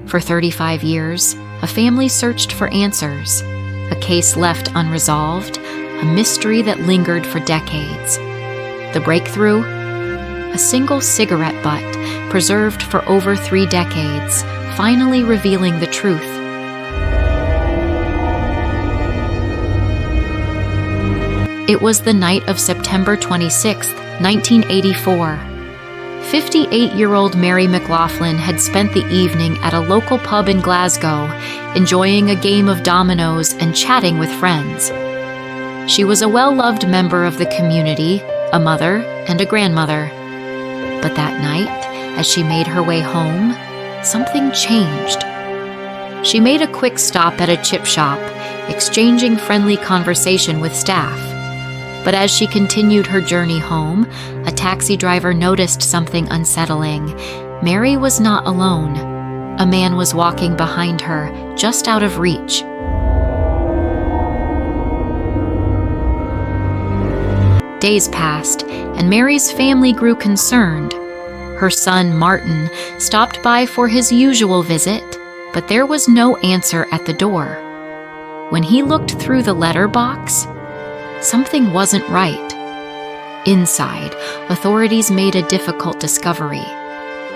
For 35 years, a family searched for answers, a case left unresolved, a mystery that lingered for decades. The breakthrough? A single cigarette butt, preserved for over 3 decades, finally revealing the truth. It was the night of September 26, 1984. 58-year-old Mary McLaughlin had spent the evening at a local pub in Glasgow, enjoying a game of dominoes and chatting with friends. She was a well-loved member of the community, a mother and a grandmother. But that night, as she made her way home, something changed. She made a quick stop at a chip shop, exchanging friendly conversation with staff. But as she continued her journey home, a taxi driver noticed something unsettling. Mary was not alone. A man was walking behind her, just out of reach. Days passed, and Mary's family grew concerned. Her son, Martin, stopped by for his usual visit, but there was no answer at the door. When he looked through the letterbox, something wasn't right. Inside, authorities made a difficult discovery.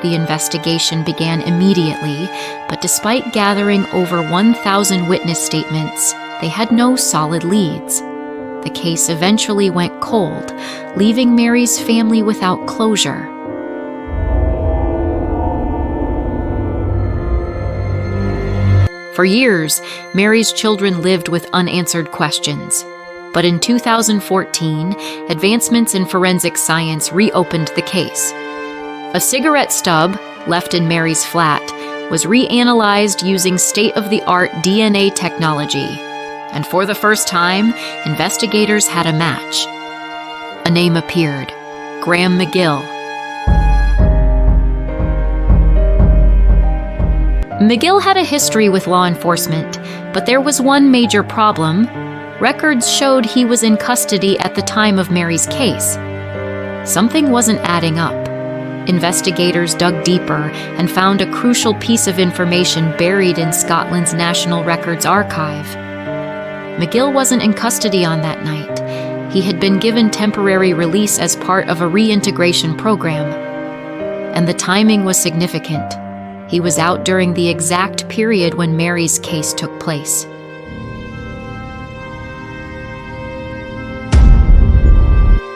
The investigation began immediately, but despite gathering over 1,000 witness statements, they had no solid leads. The case eventually went cold, leaving Mary's family without closure. For years, Mary's children lived with unanswered questions. But in 2014, advancements in forensic science reopened the case. A cigarette stub, left in Mary's flat, was reanalyzed using state-of-the-art DNA technology. And for the first time, investigators had a match. A name appeared: Graham McGill. McGill had a history with law enforcement, but there was one major problem. Records showed he was in custody at the time of Mary's case. Something wasn't adding up. Investigators dug deeper and found a crucial piece of information buried in Scotland's National Records Archive. McGill wasn't in custody on that night. He had been given temporary release as part of a reintegration program. And the timing was significant. He was out during the exact period when Mary's case took place.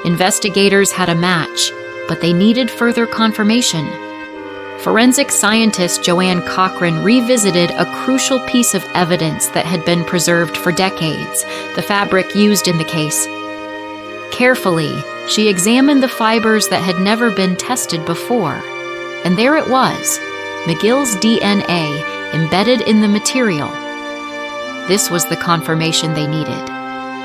Investigators had a match, but they needed further confirmation. Forensic scientist Joanne Cochran revisited a crucial piece of evidence that had been preserved for decades, the fabric used in the case. Carefully, she examined the fibers that had never been tested before, and there it was, McGill's DNA embedded in the material. This was the confirmation they needed.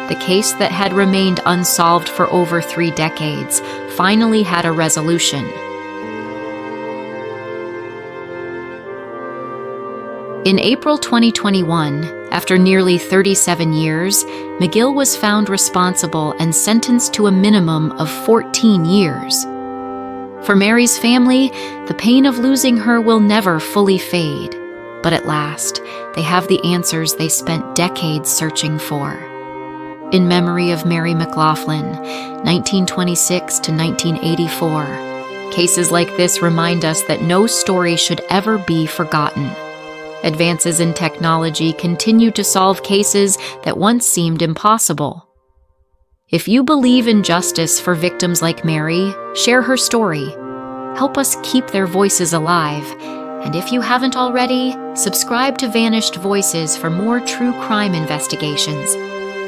The case that had remained unsolved for over 3 decades finally had a resolution. In April 2021, after nearly 37 years, McGill was found responsible and sentenced to a minimum of 14 years. For Mary's family, the pain of losing her will never fully fade, but at last, they have the answers they spent decades searching for. In memory of Mary McLaughlin, 1926 to 1984, cases like this remind us that no story should ever be forgotten. Advances in technology continue to solve cases that once seemed impossible. If you believe in justice for victims like Mary, share her story. Help us keep their voices alive. And if you haven't already, subscribe to Vanished Voices for more true crime investigations.